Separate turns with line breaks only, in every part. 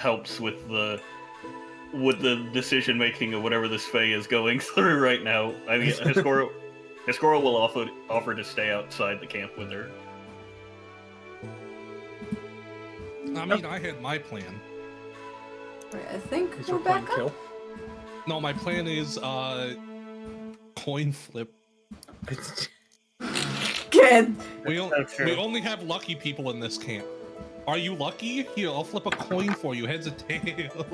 helps with the decision making of whatever this Fae is going through right now. I mean, Hskoro will offer to stay outside the camp with her.
I mean, I had my plan.
Right, I think
Is
we're
your plan
back up.
kill?
No, my plan is coin flip.
Good.
We
so true.
only have lucky people in this camp. Are you lucky? Here, I'll flip a coin for you, heads or tails.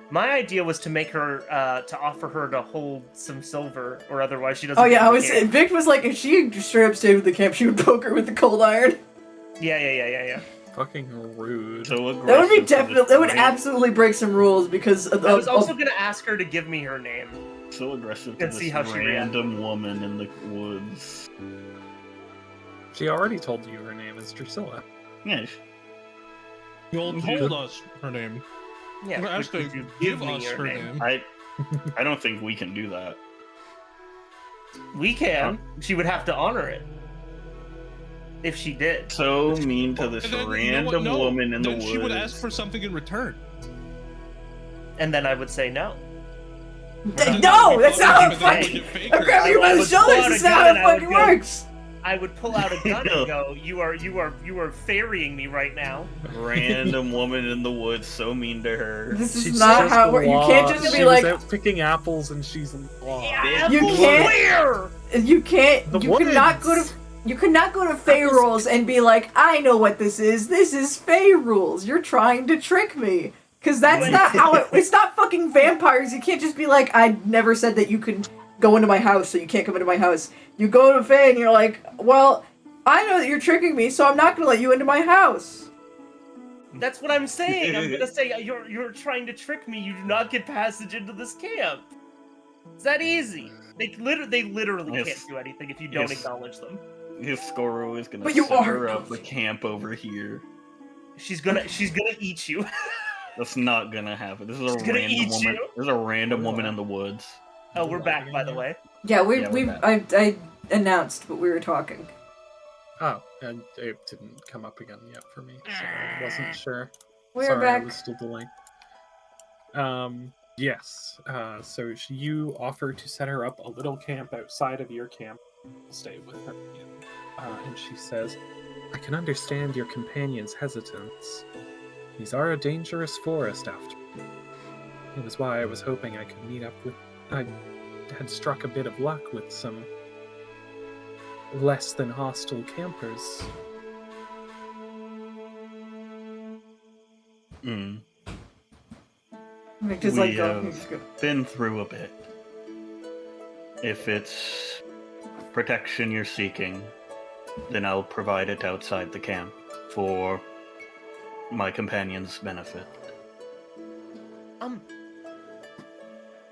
My idea was to make her, to offer her to hold some silver, or otherwise she doesn't.
Oh yeah,
get
Vicht was like, if she straight up stayed with the camp, she would poke her with the cold iron.
Yeah.
Fucking rude.
So
That would be
aggressive to
definitely,
this
that would
Fae.
absolutely break some rules because of,
I was also gonna ask her to give me her name.
So aggressive to
Let's
this
see how she
random woman in the woods.
She already told you her name is Drusilla.
Yes.
You'll told us her name.
Yeah,
We're
could
asking
you
give
me
us
your
her name.
I don't think we can do that.
We can. She would have to honor it. If she did.
So mean to this
And then,
random
No,
woman in the
then
woods.
she would ask for something in return.
And then I would say no.
No, that's not how it
Fucking
fucking. I'm grabbing you by
I
the
would
shoulders.
pull out
That's
a
not how
gun
it
and I would
fucking
go-
works.
I would pull out a gun and go, you are ferrying me right now.
Random woman in the woods, so mean to her.
This is
She's
not
just
how it works. You can't
lost.
just
She
be
was
like,
out picking apples and she's lost.
You can't-
Where?
you can't.
The
You cannot go
woods.
to. You cannot go to Fey rules and be like, I know what this is. This is Fey rules. You're trying to trick me. Because that's not how it... It's not fucking vampires. You can't just be like, I never said that you could go into my house, so you can't come into my house. You go to Fey and you're like, well, I know that you're tricking me, so I'm not going to let you into my house.
That's what I'm saying. I'm gonna say you're trying to trick me. You do not get passage into this camp. It's that easy. They literally
Yes.
can't do anything if you don't
Yes.
acknowledge them.
Hskoro is gonna
But you
set
are
her up the
going.
camp over here.
She's gonna eat you.
That's not gonna happen. This is
She's
a
gonna
random
eat
woman.
you.
This is a random woman in the woods.
Oh, we're back, by the way.
Yeah,
Yeah, we're back.
I announced, but we were talking.
Oh, and it didn't come up again yet for me, so I wasn't sure.
We're
Sorry,
back.
I was still delayed. Yes. So you offer to set her up a little camp outside of your camp. Stay with her. And she says, I can understand your companion's hesitance. These are a dangerous forest after. It was why I was hoping I could meet up with... I had struck a bit of luck with some less than hostile campers.
Hmm.
Just
We
like go.
have-
you just go.
Been through a bit. If it's protection you're seeking, then I'll provide it outside the camp for my companion's benefit.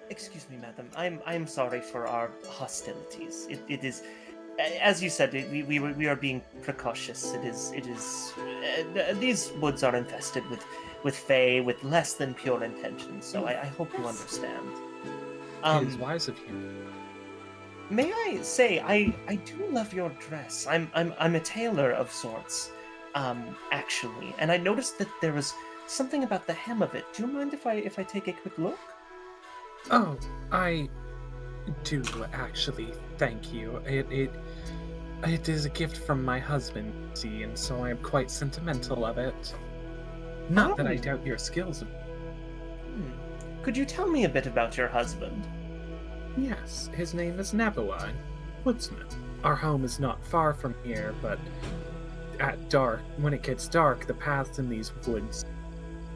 Excuse me, madam. I'm sorry for our hostilities. It is, as you said, we are being precautious. It is. These woods are infested with Fae with less than pure intentions. So I hope you understand.
It is wise of you.
May I say, I do love your dress. I'm a tailor of sorts, actually, and I noticed that there was something about the hem of it. Do you mind if I take a quick look?
Oh, I do actually. Thank you. It is a gift from my husband, see, and so I am quite sentimental of it. Not that I
Oh.
doubt your skills.
Could you tell me a bit about your husband?
Yes, his name is Nabua, woodsman. Our home is not far from here, but at dark, when it gets dark, the paths in these woods,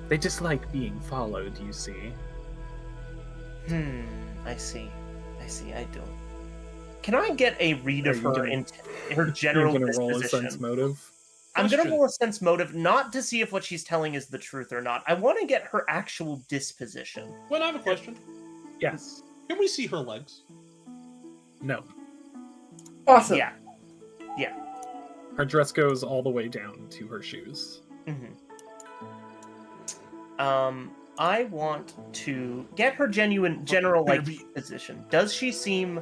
they dislike being followed, you see.
I see, I do. Can I get a read of
Are you
her
gonna-
her general
You're gonna roll a
disposition?
sense motive.
I'm gonna
Question.
roll a sense motive, not to see if what she's telling is the truth or not. I want to get her actual disposition.
Well, I have a question.
Yes.
Can we see her legs?
No.
Awesome.
Yeah.
Her dress goes all the way down to her shoes.
I want to get her general disposition. Does she seem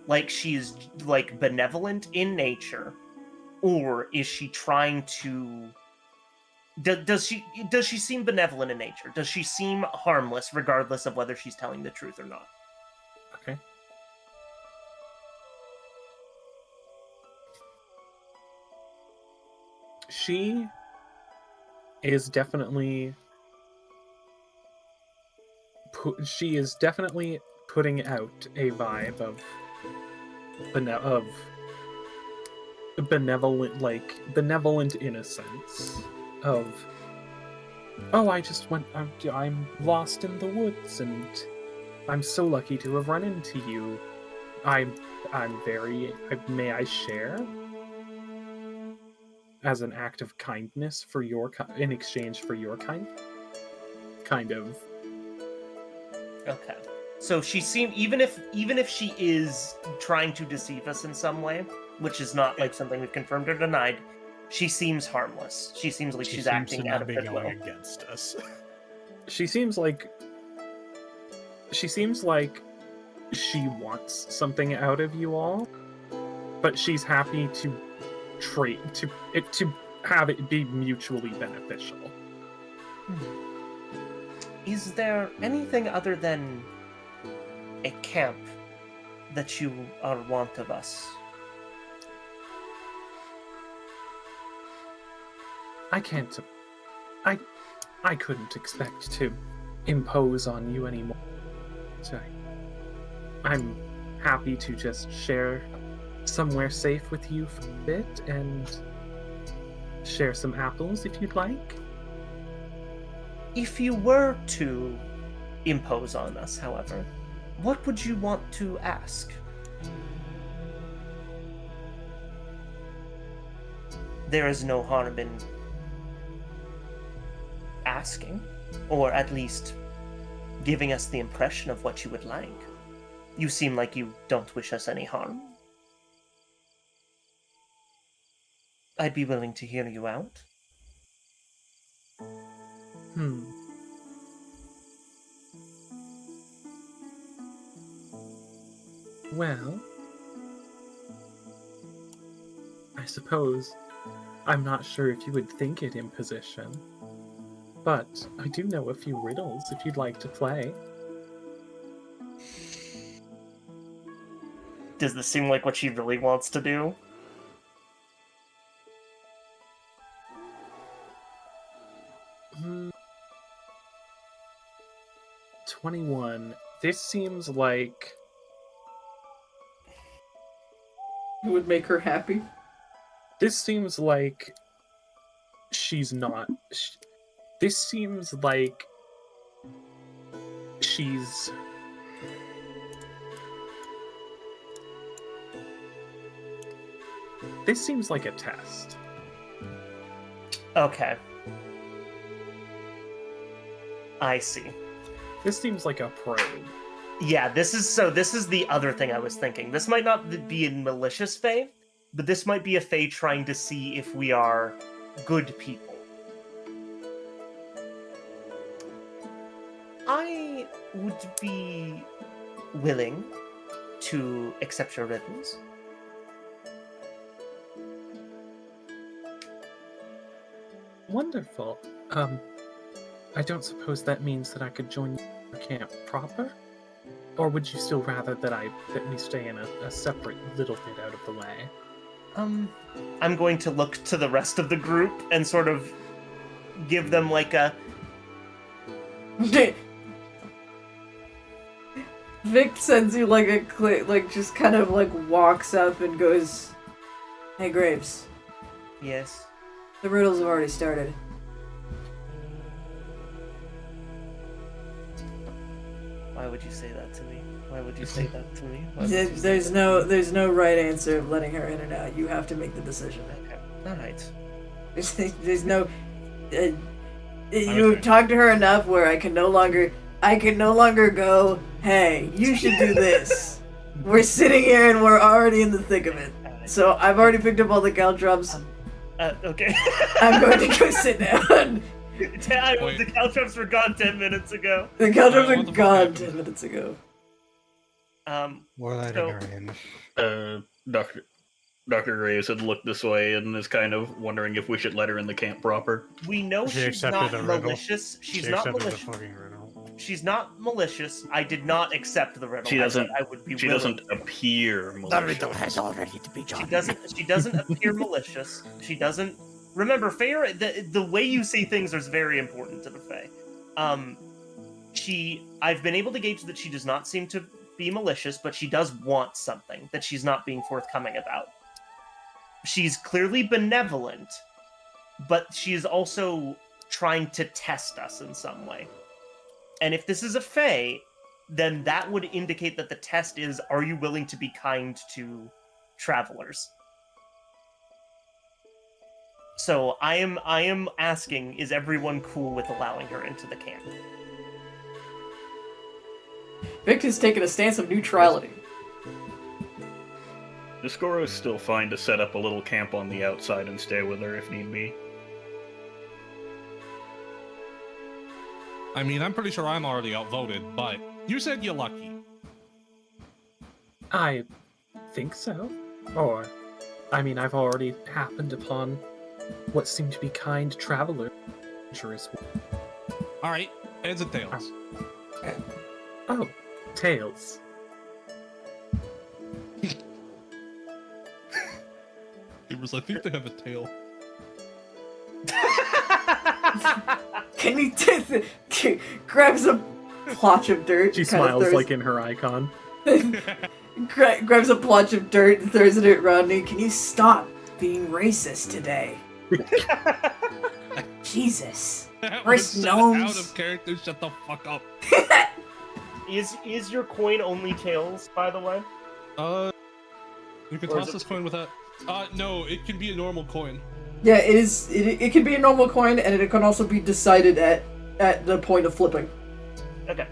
like she's like benevolent in nature, or is she trying to? Does she seem benevolent in nature? Does she seem harmless, regardless of whether she's telling the truth or not?
Okay. She is definitely putting out a vibe of benevolent innocence of, oh, I'm lost in the woods and I'm so lucky to have run into you. May I share? As an act of kindness in exchange for your kind of.
Okay. So she seemed, even if she is trying to deceive us in some way, which is not like something we've confirmed or denied, she seems harmless. She seems like she's acting out of
be
goodwill.
going against us.
She seems like she wants something out of you all, but she's happy to have it be mutually beneficial.
Is there anything other than a camp that you are want of us?
I couldn't expect to impose on you anymore. So I'm happy to just share somewhere safe with you for a bit and share some apples if you'd like.
If you were to impose on us, however, what would you want to ask? There is no harm in asking, or at least giving us the impression of what you would like. You seem like you don't wish us any harm. I'd be willing to hear you out.
Well, I suppose I'm not sure if you would think it imposition, but I do know a few riddles if you'd like to play.
Does this seem like what she really wants to do?
Hmm. 21. This seems like...
It would make her happy.
This seems like she's not... This seems like she's... This seems like a test.
Okay. I see.
This seems like a probe.
Yeah, this is the other thing I was thinking. This might not be a malicious Fae, but this might be a Fae trying to see if we are good people. I would be willing to accept your riddles.
Wonderful. I don't suppose that means that I could join your camp proper? Or would you still rather that we stay in a separate little bit out of the way?
I'm going to look to the rest of the group and sort of give them like a...
Vicht sends you like a click, like just kind of like walks up and goes, "Hey Graves,
Yes.
the riddles have already started."
Why would you say that to me? Why would you say that to me?
There's no right answer of letting her in and out. You have to make the decision.
Okay. Alright.
There's no. You talked to her enough where I can no longer go, "Hey, you should do this." We're sitting here and we're already in the thick of it. So I've already picked up all the caltrops.
Okay.
I'm going to go sit down.
The caltrops were gone 10 minutes ago.
The caltrops
What
are
the fuck
gone
happened?
10 minutes ago.
More lighting range.
Doctor, Dr. Graves had looked this way and is kind of wondering if we should let her in the camp proper.
We know
She
she's
accepted
not
the riddle.
malicious. She's
She
not
accepted the
malicious.
fucking riddle.
She's not malicious. I did not accept the riddle.
She
I said
doesn't.
I would be
She
willing.
doesn't appear
The
malicious.
riddle has already begun.
She doesn't appear malicious. She doesn't. Remember, Faye. The way you say things is very important to the Fae. I've been able to gauge that she does not seem to be malicious, but she does want something that she's not being forthcoming about. She's clearly benevolent, but she is also trying to test us in some way. And if this is a Fae, then that would indicate that the test is, are you willing to be kind to travelers? So I am asking, is everyone cool with allowing her into the camp?
Vicht has taken a stance of neutrality.
Hskoro is still fine to set up a little camp on the outside and stay with her if need be.
I mean, I'm pretty sure I'm already outvoted, but you said you're lucky.
I think so. Or, I mean, I've already happened upon what seem to be kind travelers.
All right, heads and tails.
Oh, tails.
I think they have a tail.
Can he grabs a plotch of dirt?
She
kinda
smiles
throws-
like in her icon.
grabs a plotch of dirt and throws it at Rodney. Can you stop being racist today? Jesus.
That
Where's
was
gnomes?
out of character. Shut the fuck up.
Is your coin only tails, by the way?
You can
Or is
toss
it-
this coin with that. No, it can be a normal coin.
Yeah, it is. It can be a normal coin, and it can also be decided at the point of flipping.
Okay.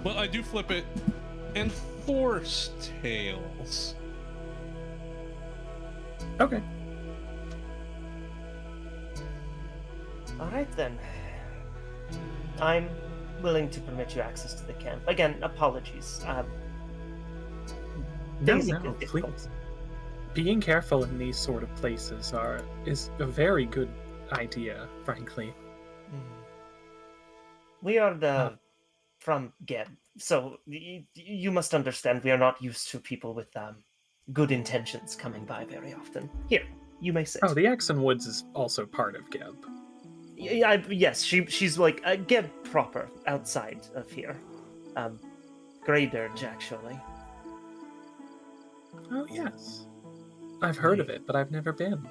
Well, I do flip it and force tails.
Okay.
Alright then. I'm willing to permit you access to the camp. Again, apologies.
No,
Things have
no,
been difficult.
please. Being careful in these sort of places is a very good idea, frankly.
We are from Geb, so you must understand we are not used to people with good intentions coming by very often. Here, you may sit.
Oh, the Exon Woods is also part of Geb.
Yes, she's like Geb proper, outside of here. Greydirge, actually.
Oh, yes. I've heard of it, but I've never been.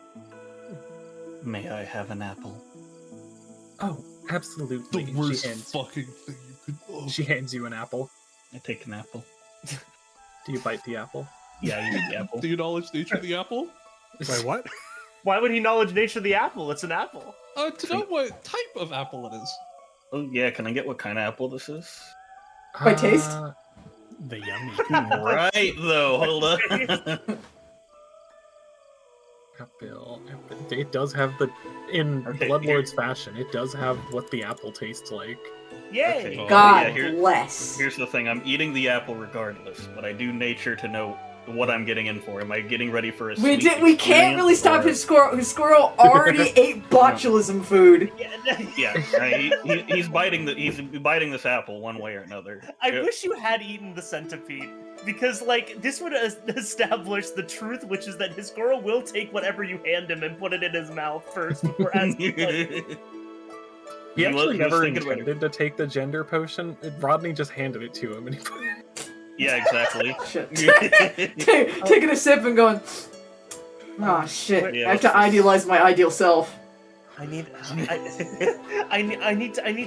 May I have an apple?
Oh, absolutely.
The worst
She hands,
fucking thing you could. Oh.
she hands you an apple.
I take an apple.
Do you bite the apple?
Yeah, I eat the apple.
Do you acknowledge nature of the apple?
Wait, what?
Why would he knowledge nature of the apple? It's an apple.
To know what type of apple it is.
Oh yeah, can I get what kind of apple this is?
By taste?
The yummy.
Right though, hold on.
Apple. It does have in
Okay,
Bloodlord's fashion, it does have what the apple tastes like.
Yay!
Okay. Oh,
God
yeah, here-
bless.
Here's the thing, I'm eating the apple regardless, but I do nature to know what I'm getting in for. Am I getting ready for a
We
sweet
we can't really stop
experience,
his squirrel. Hskoro already ate botulism food.
or- Yeah, he's biting this apple one way or another.
I
Yeah.
wish you had eaten the centipede, because this would establish the truth, which is that Hskoro will take whatever you hand him and put it in his mouth first before asking.
He
He was-
actually
he was
never
thinking about it.
intended to take the gender potion. Rodney just handed it to him, and he put it.
Yeah, exactly.
Shit. Taking a sip and going, oh shit.
Yeah,
I have to
what's this?
idealize my ideal self.
I need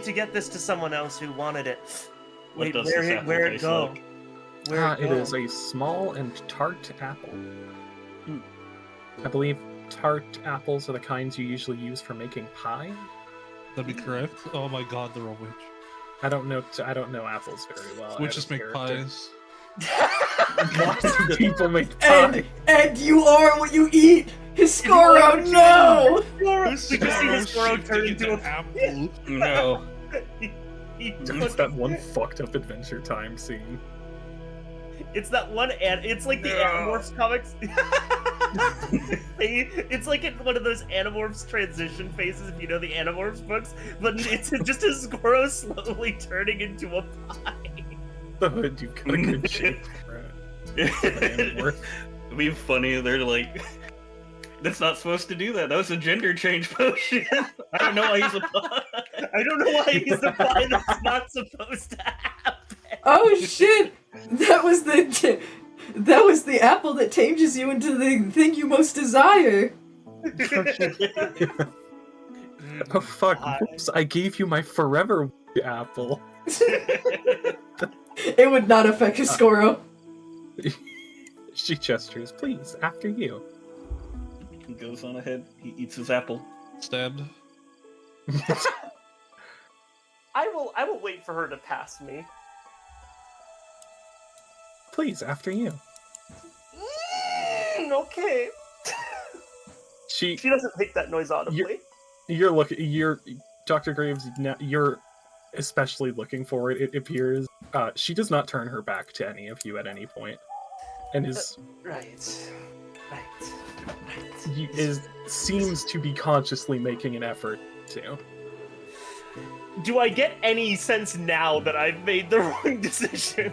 to get this to someone else who wanted it.
What
Wait,
does this apple
where it
taste
go?
like?
Where
It is a small and tart apple. I believe tart apples are the kinds you usually use for making pie.
That'd be correct. Oh my god, they're a witch.
I don't know apples very well. out
Witches
of
make
character.
pies.
Lots of people make pie.
And you are what you eat. Hskoro, no!
Because Hskoro turned into a
apple.
No.
he
It's that one fucked up Adventure Time scene.
It's that one, and it's like the Animorphs comics. It's like in one of those Animorphs transition phases, if you know the Animorphs books, but it's just a Hskoro slowly turning into a pie.
The hood, you've got a good shape for it.
It'd be funny. They're like, that's not supposed to do that. That was a gender change potion. I don't know why he's a pie.
I don't know why he's the pie that's not supposed to happen.
Oh shit! That was the apple that changes you into the thing you most desire.
Oh fuck! Whoops! I gave you my forever apple.
It would not affect Hskoro.
She gestures. Please, after you.
He goes on ahead. He eats his apple.
Stabbed.
I will wait for her to pass me.
Please, after you.
Okay.
She
doesn't make that noise audibly.
You're Dr. Graves. You're especially looking for it. It appears she does not turn her back to any of you at any point, and seems to be consciously making an effort to.
Do I get any sense now that I've made the wrong decision?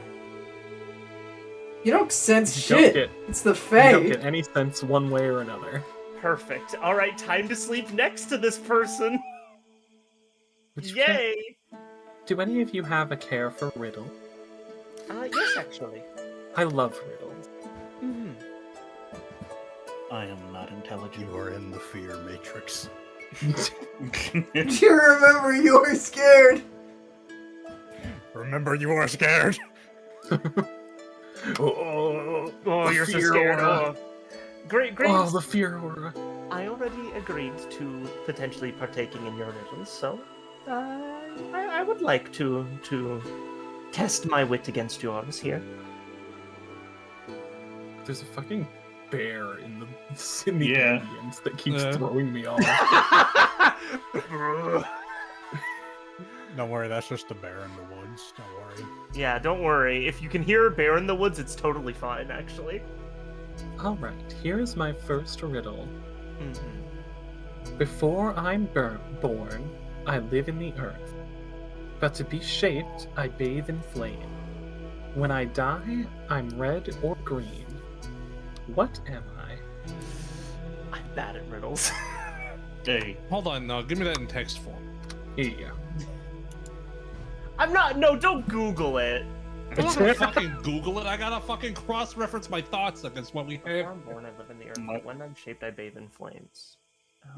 You don't sense shit. It's the Fae.
You don't get any sense one way or another.
Perfect. All right, time to sleep next to this person. Yay!
Do any of you have a care for riddle?
Yes, actually.
I love riddles.
Mm-hmm.
I am not intelligent.
You are in the fear matrix.
Do you remember you were scared?
Remember, you are scared.
Oh, you're so scared. Oh. Great.
Oh, the fear aura.
I already agreed to potentially partaking in your riddles, so I would like to test my wit against yours here.
There's a fucking bear in the
Yeah.
ambience that keeps throwing me off.
Don't worry, that's just a bear in the woods. Don't worry.
Yeah, don't worry. If you can hear a bear in the woods, it's totally fine, actually.
Alright, here is my first riddle.
Mm-hmm.
Before I'm born, I live in the earth. But to be shaped, I bathe in flame. When I die, I'm red or green. What am I?
I'm bad at riddles.
Hey.
Hold on, no, give me that in text form.
Here you go.
I'm not. No, don't Google it.
I'm not gonna fucking Google it. I gotta fucking cross-reference my thoughts against what we have.
I'm born, I live in the earth. But when I'm shaped, I bathe in flames.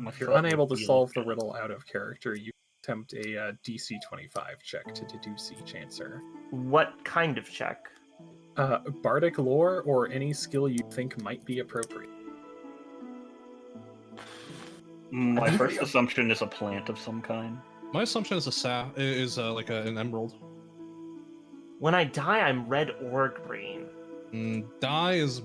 If you're unable to solve the riddle out of character, you attempt a DC 25 check to deduce each answer.
What kind of check?
Bardic lore or any skill you think might be appropriate.
My first assumption is a plant of some kind.
My assumption is like an emerald.
When I die, I'm red or green.
Die is.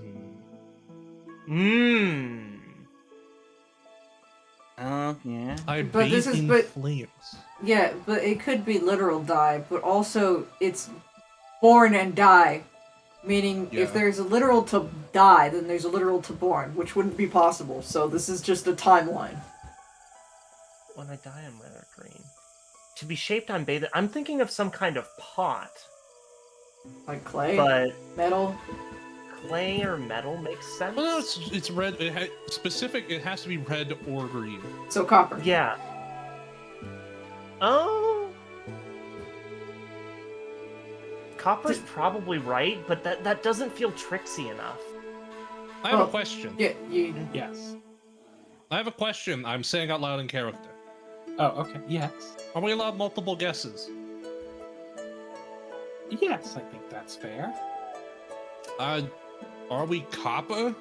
Yeah.
I
But
bathe in
but-
flames.
Yeah, but it could be literal die, but also it's born and die. Meaning,
Yeah.
if there's a literal to die, then there's a literal to born, which wouldn't be possible. So this is just a timeline.
When I die, I'm red or green. To be shaped, I'm bathed. I'm thinking of some kind of pot,
Like clay,
but
metal.
clay or metal makes sense.
Well, no, it's red. It has to be red or green.
So copper.
Yeah. Oh. Copper's probably right, but that doesn't feel tricksy enough.
I have
Oh.
a question.
Yeah, you.
Yes.
I have a question. I'm saying out loud in character.
Oh, okay. Yes.
Are we allowed multiple guesses?
Yes, I think that's fair.
Are we copper?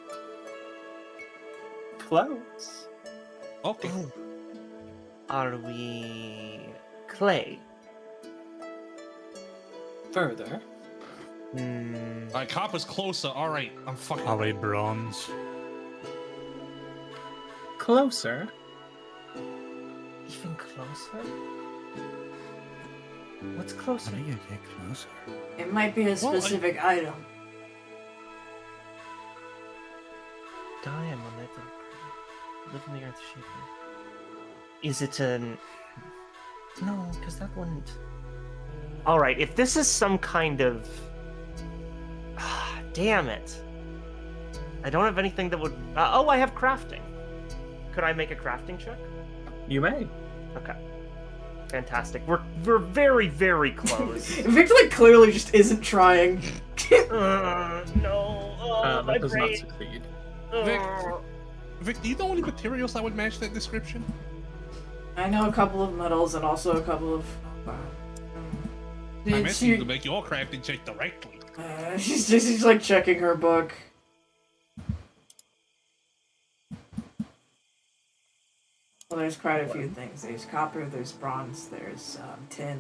Close.
Okay.
Are we clay?
Further.
Alright, copper's closer. Alright, I'm fucking.
Are we bronze?
Closer.
Even closer? What's closer?
How do you get closer?
It might be a specific item.
diamond on it. Live in the earth shape. Is it an... No, because that wouldn't... Alright, if this is some kind of... Damn it. I don't have anything that would... oh, I have crafting. Could I make a crafting check?
You may.
Okay. Fantastic. We're very, very close.
Victor like clearly just isn't trying.
No. Oh, my
That does
brain.
not succeed.
Vic, do you know any materials that would match that description?
I know a couple of metals and also a couple of.
I'm asking you to make your crafting check directly.
She's like checking her book. Well, there's quite a few things. There's copper, there's bronze, there's tin.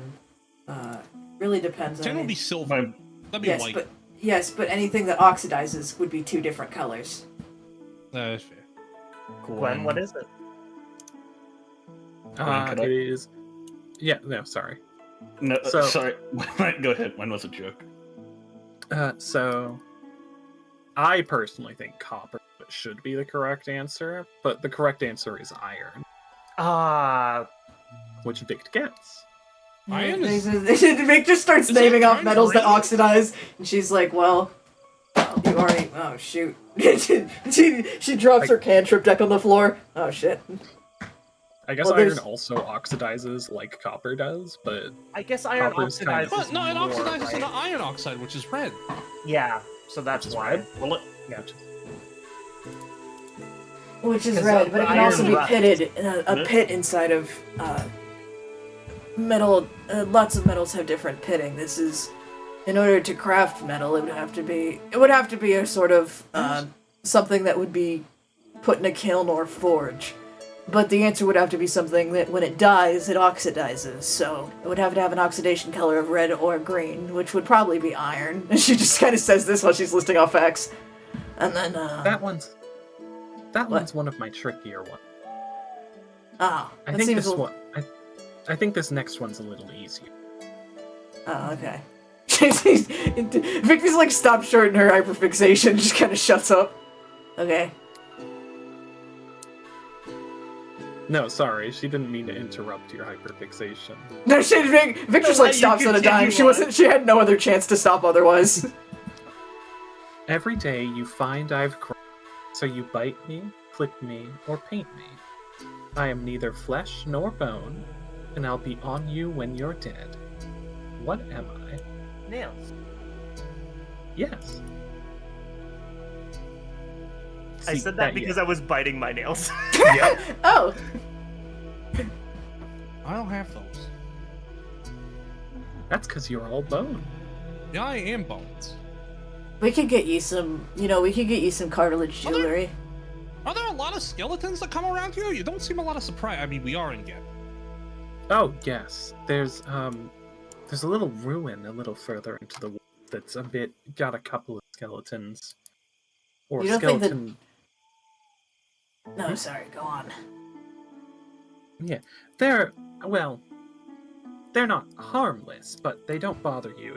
Really depends on.
Tin would be silver. That'd be white.
But anything that oxidizes would be 2 different colors.
That's fair.
Gwen, what is it?
It is. Yeah, no, sorry.
No,
So-
sorry. Go ahead. When was a joke?
So, I personally think copper should be the correct answer, but the correct answer is iron, which Vicht gets.
Iron is-
Vic just starts
Is
naming
that
off
kind
metals
of
that
right?
oxidize, and she's like, "Well, you already." Oh shoot! she drops her cantrip deck on the floor. Oh shit!
I guess
Well,
iron
there's-
also oxidizes like copper does, but
I guess iron
Copper's kind
oxidizes
of-
But no, it
more,
oxidizes
right?
into iron oxide, which is red.
Yeah, so that's
Which is
why.
red?
Well,
yeah.
Which is
'Cause
red, but it can
iron
also be
rust.
pitted. A pit inside of metal. Lots of metals have different pitting. This is, in order to craft metal, it would have to be a sort of something that would be put in a kiln or forge. But the answer would have to be something that when it dies, it oxidizes. So it would have to have an oxidation color of red or green, which would probably be iron. And she just kind of says this while she's listing off facts. And then
that one's one of my trickier ones.
Oh,
I
that
think
seems
this
a-
one. I think this next one's a little easier.
Oh, okay. Vicky's like stopped short in her hyperfixation, just kind of shuts up. Okay.
No, sorry, she didn't mean to interrupt your hyperfixation.
No, Vic just
No,
like
you
stops on a dime.
continue
She had no other chance to stop otherwise.
Every day you find I've cried, so you bite me, click me, or paint me. I am neither flesh nor bone, and I'll be on you when you're dead. What am I?
nails.
Yes.
I said that because I was biting my nails.
Oh,
I don't have those.
That's because you're all bone.
Yeah, I am bones.
we could get you some. We could get you some cartilage
Are there-
jewelry.
Are there a lot of skeletons that come around here? You don't seem a lot of surprise. I mean, we are in Gab.
Oh yes, there's a little ruin a little further into the woods that's got a couple of skeletons. Or
You don't think that-
skeleton.
No, sorry. Go on.
Yeah, they're not harmless, but they don't bother you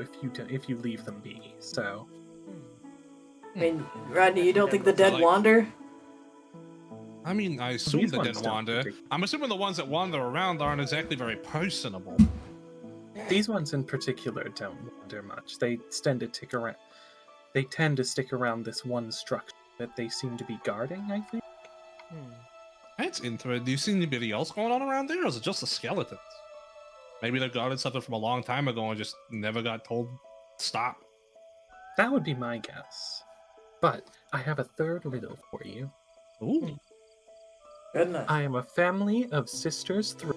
if you leave them be. So
I mean, Rodney, you don't think the dead
Like-
wander?
I mean, I assume
These
the
ones
dead
don't
wander.
particularly-
I'm assuming the ones that wander around aren't exactly very personable.
these ones in particular don't wander much. They tend to stick around this one structure that they seem to be guarding. I think.
That's interesting. Do you see anybody else going on around there, or is it just the skeletons? Maybe they guarded something from a long time ago and just never got told stop.
That would be my guess. But I have a third riddle for you.
Ooh.
Good enough.
I am a family of sisters three,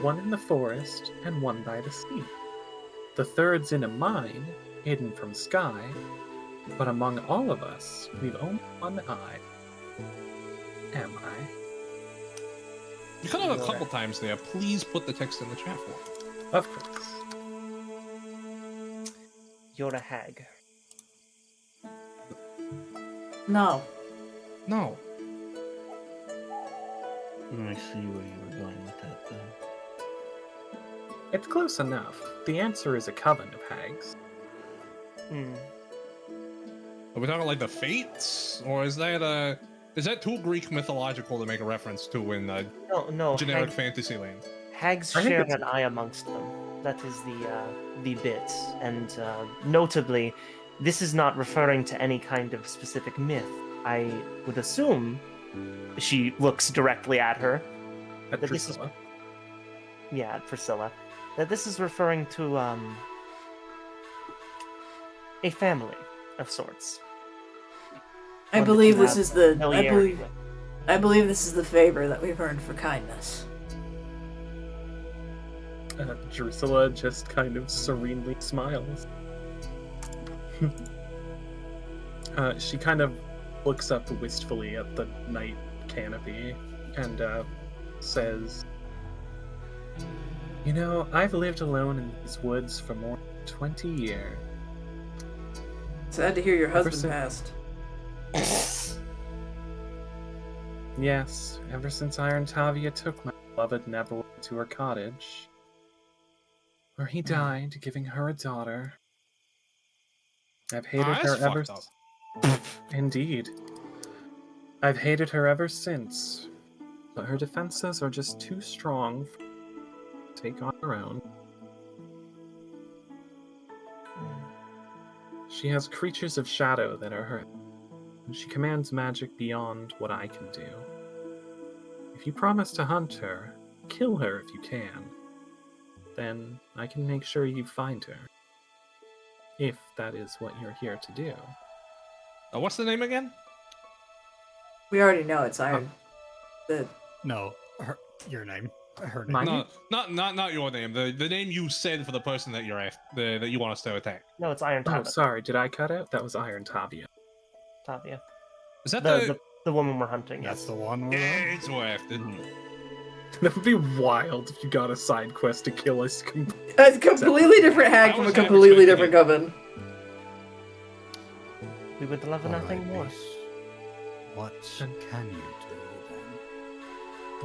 one in the forest and one by the sea. The third's in a mine, hidden from sky, but among all of us, we've only one eye. Am I?
You cut out a couple times there. Please put the text in the chat for me.
Of course.
You're a hag.
No.
No.
I see where you were going with that, though.
It's close enough. The answer is a coven of hags.
Are we talking like the Fates, or is that too Greek mythological to make a reference to in
No,
generic fantasy land?
hags
I think
share
it's-
an eye amongst them. That is the bit, and notably, this is not referring to any kind of specific myth. I would assume she looks directly at her.
At
But this is-
Drusilla.
Yeah, at Priscilla. That this is referring to a family of sorts.
I
One that
believe
you
this
have
is the.
familiarity with.
I believe this is the favor that we've earned for kindness.
Drusilla just kind of serenely smiles. She kind of looks up wistfully at the night canopy and says, "You know, I've lived alone in these woods for more than 20 years.
Sad to hear your
Ever
husband
since-
passed.
Yes, ever since Iron Tavia took my beloved Nebel to her cottage, where he died, giving her a daughter. I've hated her
that's
ever
fucked
Indeed. I've hated her ever since, but her defenses are just too strong for her to take on her own. She has creatures of shadow that are her, and she commands magic beyond what I can do. If you promise to hunt her, kill her if you can, then I can make sure you find her. If that is what you're here to do.
What's the name again?
We already know it's Iron. The
No, your name. Her name.
Mine?
Not your name. The name you said for the person that you're after, that you want us to attack.
No, it's Iron
Oh,
Tavia.
sorry, did I cut out? That was Iron Tavia.
Tavia.
Is that
The woman we're hunting.
That's
Yes.
the one.
Yeah, it's worth it.
That would be wild if you got a side quest to kill us.
a completely different hag
I
from a
was half
completely
expecting
different coven.
We would love nothing more.
Alright, miss. What can you do then?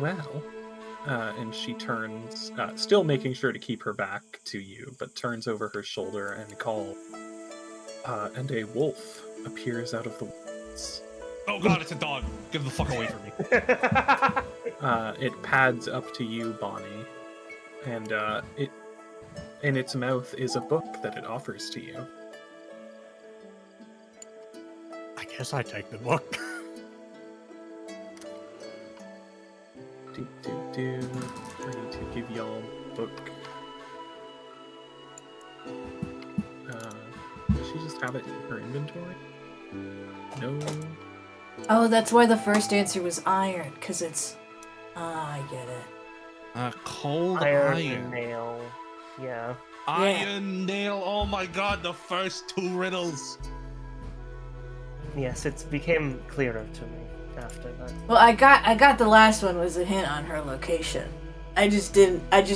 Well, and she turns, still making sure to keep her back to you, but turns over her shoulder and calls. And a wolf appears out of the woods.
Oh god, it's a dog. Get the fuck away from me.
It pads up to you, Bonnie, and it in its mouth is a book that it offers to you.
I guess I take the book.
I need to give y'all a book. Does she just have it in her inventory? No.
Oh, that's why the first answer was iron, because it's. Ah, I get it.
Cold
Iron
iron.
nail. Yeah.
Iron nail. Oh my god, the first two riddles.
Yes, it became clearer to me after that.
Well, I got the last one was a hint on her location. I just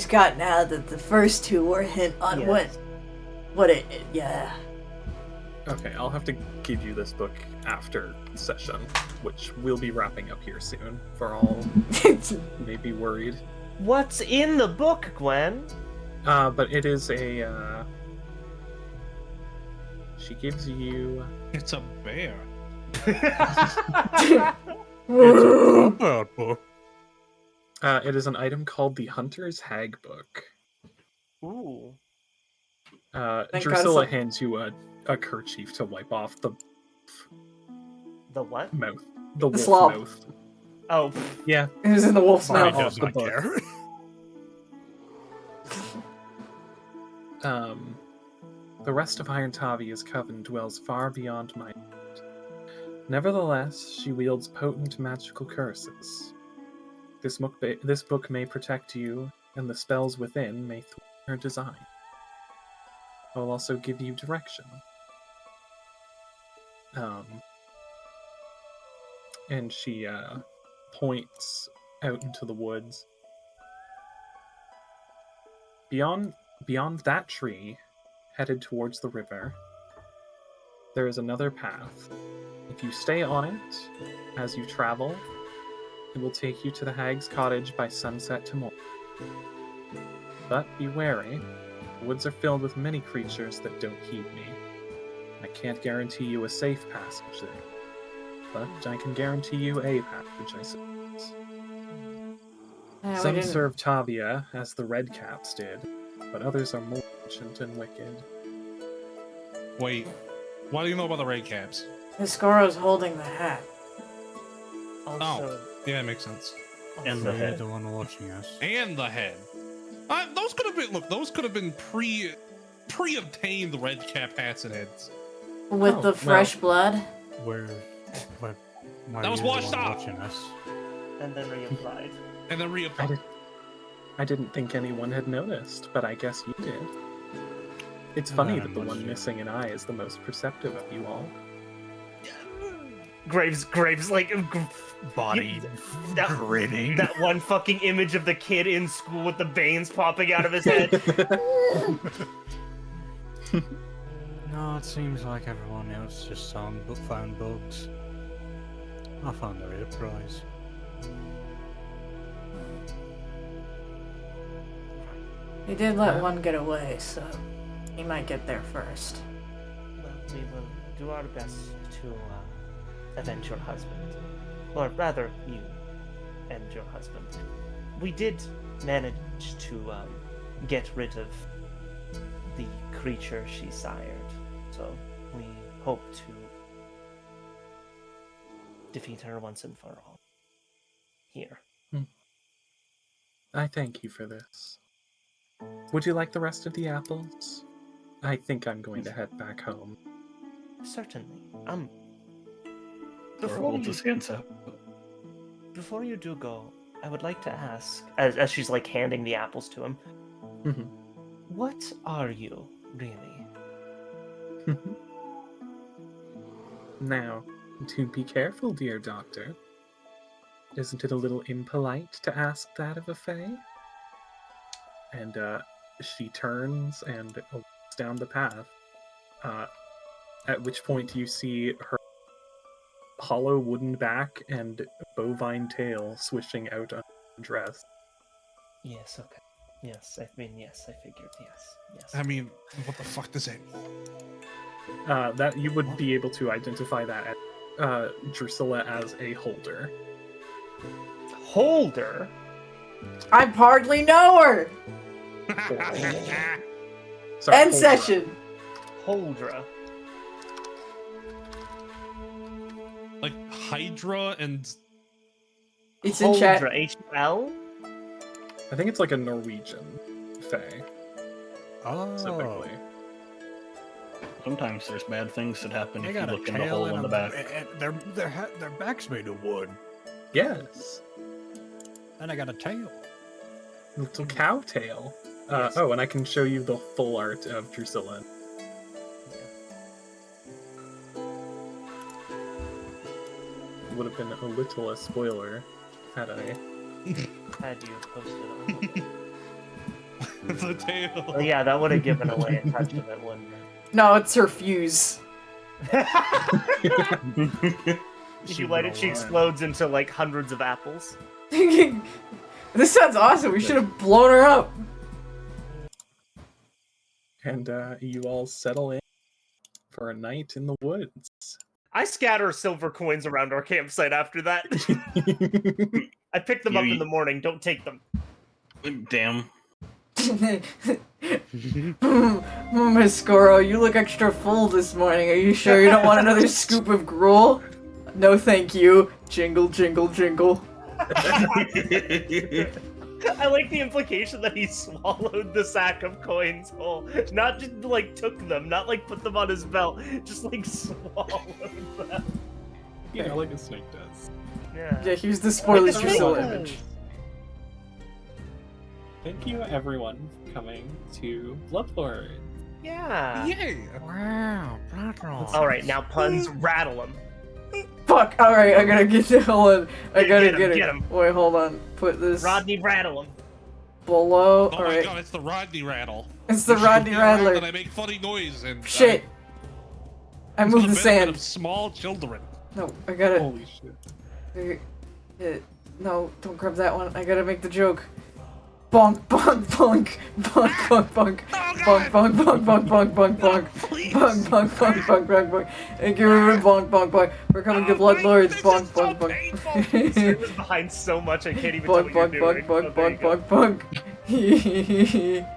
got now that the first two were a hint on
Yes.
what it, yeah.
Okay, I'll have to give you this book after session, which we'll be wrapping up here soon, for all who may be worried.
What's in the book, Gwen?
But it is a, she gives you...
It's a bear.
Combat book.
it is an item called the Hunter's Hag Book.
Ooh.
Thank
Drusilla
God
hands you a kerchief to wipe off the
The what?
mouth. The wolf
slob.
mouth.
Oh,
Yeah.
It was in the wolf's
Bonnie
mouth.
Oh,
does
the
not
book.
care.
The rest of Iron Tavia's coven dwells far beyond my mind. Nevertheless, she wields potent magical curses. This book may protect you, and the spells within may thwart her design. I will also give you direction. And she points out into the woods. Beyond that tree, headed towards the river, there is another path. If you stay on it as you travel, it will take you to the hag's cottage by sunset tomorrow. But be wary, the woods are filled with many creatures that don't heed me. I can't guarantee you a safe passage there, but I can guarantee you a passage, I suppose. Some serve Tavia, as the Red Caps did, but others are more ancient and wicked.
Wait, what do you know about the Red Caps?
Hskoro's holding the hat.
Also,
Yeah, that makes sense.
And
So
the
you're
head.
the one watching us.
And the head. Those could have been, look, those could have been pre-obtained Red Cap hats and heads.
With the fresh blood?
Where why
That
are
was
you the
washed
one
up.
watching us?
and then reapplied.
And then reapplied.
I didn't think anyone had noticed, but I guess you did. It's funny that the one missing an eye is the most perceptive of you all.
Graves, like
Body
that,
gritting.
that one fucking image of the kid in school with the veins popping out of his head.
No, it seems like everyone else just found bugs. I found the real prize.
He did let one get away, so he might get there first.
Well, we will do our best to avenge your husband. Or rather, you and your husband. We did manage to get rid of the creature she sired, so we hope to defeat her once and for all. Here.
I thank you for this. Would you like the rest of the apples? I think I'm going to head back home.
Certainly. Before you do go, I would like to ask, as she's like handing the apples to him, what are you, really?
Now, do be careful, dear doctor. Isn't it a little impolite to ask that of a fae? And she turns and walks down the path, at which point you see her hollow wooden back and bovine tail swishing out on her dress.
Yes, okay. Yes, I figured, yes.
I mean, what the fuck does that mean?
That you would be able to identify that as Drusilla as a holder.
Holder?
I hardly know her!
Sorry,
End
Holdra.
session!
Holdra.
Like Hydra and
It's in chat.
Holdra, H-L?
I think it's like a Norwegian fae,
Oh,
typically.
Sometimes there's bad things that happen
they
if you
got a
look in the
tail
hole
and
in the back.
Their back's made of wood,
Yes.
and I got a tail.
Little cow tail.
Yes.
Oh, and I can show you the full art of Drusilla. Would have been a little a spoiler had I.
Had you posted on?
the tail.
Oh, yeah, that would have given away a touch of it, wouldn't
No, it's her fuse.
it? If you light it, she explodes into like hundreds of apples.
This sounds awesome. We should have blown her up.
And you all settle in for a night in the woods.
I scatter silver coins around our campsite after that. I pick them up in the morning, don't take them.
Damn.
Hskoro, you look extra full this morning. Are you sure you don't want another scoop of gruel? No, thank you. Jingle, jingle, jingle.
I like the implication that he swallowed the sack of coins whole. Not just like took them, not like put them on his belt, just like swallowed them.
Yeah, like a snake does.
Yeah.
Yeah, here's the spoilers
Like a
Drusilla
snake
image.
does.
Thank you, everyone, for coming to Bloodlords.
Yeah.
Yay!
Wow,
Alright, now puns, rattle them.
Fuck, alright, I gotta get it. Hold on. I gotta
Get
get
him,
it.
get him.
Wait, hold on. Put this
Rodney, rattle them.
below.
Oh my
Alright.
god, it's the Rodney rattle.
It's the
You should
Rodney
be around
Rattler.
And I make funny noise and
Shit. I
for
moved
the
the
benefit
sand.
of small children.
No, I gotta.
Holy shit.
No, don't grab that one. I gotta make the joke. bonk, bonk, bonk, bonk, bonk, bonk, bonk, bonk, bonk, bonk, bonk, bonk, bonk,
Please.
bonk, bonk, bonk, bonk, bonk, bonk, and give her bonk, bonk, bonk. We're coming to Blood Lords, bonk, bonk, bonk.
It was behind so much I can't even
Bonk,
tell what
bonk,
you're
bonk,
doing.
bonk, bonk, bonk, bonk.